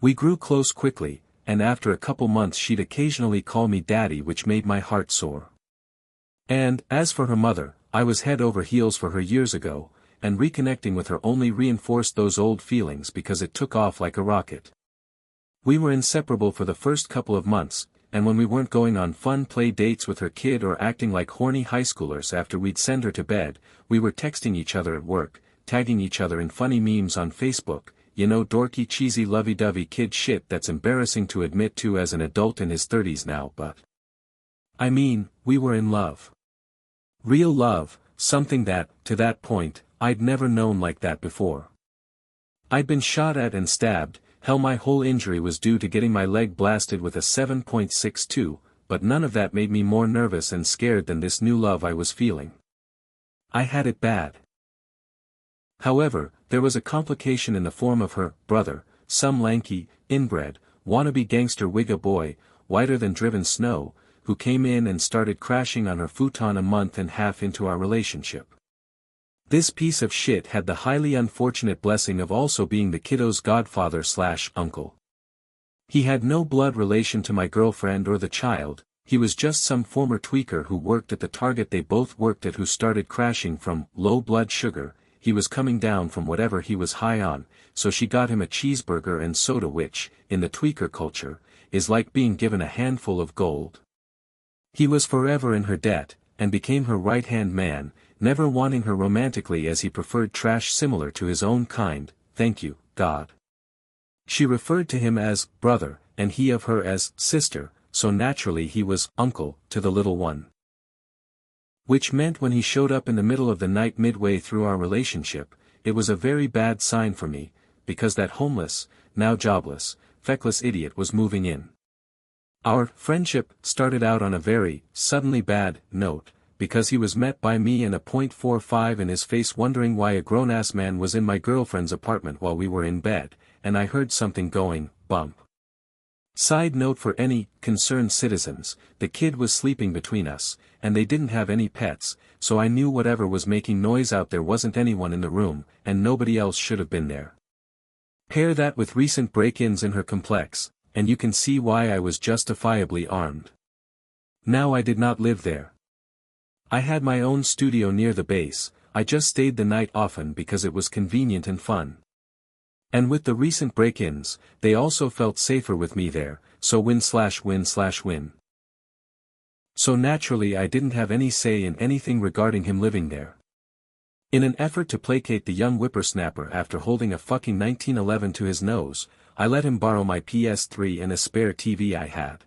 We grew close quickly, and after a couple months she'd occasionally call me daddy, which made my heart soar. And, as for her mother, I was head over heels for her years ago, and reconnecting with her only reinforced those old feelings because it took off like a rocket. We were inseparable for the first couple of months, and when we weren't going on fun play dates with her kid or acting like horny high schoolers after we'd send her to bed, we were texting each other at work, tagging each other in funny memes on Facebook, you know, dorky cheesy lovey-dovey kid shit that's embarrassing to admit to as an adult in his 30s now, but I mean, we were in love. Real love, something that, to that point, I'd never known like that before. I'd been shot at and stabbed, hell, my whole injury was due to getting my leg blasted with a 7.62, but none of that made me more nervous and scared than this new love I was feeling. I had it bad. However, there was a complication in the form of her brother, some lanky, inbred, wannabe gangster Wigga boy, whiter than driven snow, who came in and started crashing on her futon a month and a half into our relationship. This piece of shit had the highly unfortunate blessing of also being the kiddo's godfather/uncle. He had no blood relation to my girlfriend or the child, he was just some former tweaker who worked at the Target they both worked at who started crashing from low blood sugar. He was coming down from whatever he was high on, so she got him a cheeseburger and soda, which, in the tweaker culture, is like being given a handful of gold. He was forever in her debt, and became her right-hand man, never wanting her romantically as he preferred trash similar to his own kind, thank you, God. She referred to him as brother, and he of her as sister, so naturally he was uncle to the little one. Which meant when he showed up in the middle of the night midway through our relationship, it was a very bad sign for me, because that homeless, now jobless, feckless idiot was moving in. Our friendship started out on a very, suddenly bad, note, because he was met by me and a .45 in his face wondering why a grown-ass man was in my girlfriend's apartment while we were in bed, and I heard something going, bump. Side note for any concerned citizens, the kid was sleeping between us, and they didn't have any pets, so I knew whatever was making noise out there wasn't anyone in the room, and nobody else should have been there. Pair that with recent break-ins in her complex, and you can see why I was justifiably armed. Now I did not live there. I had my own studio near the base, I just stayed the night often because it was convenient and fun. And with the recent break-ins, they also felt safer with me there, so win/win/win. So naturally I didn't have any say in anything regarding him living there. In an effort to placate the young whippersnapper after holding a fucking 1911 to his nose, I let him borrow my PS3 and a spare TV I had.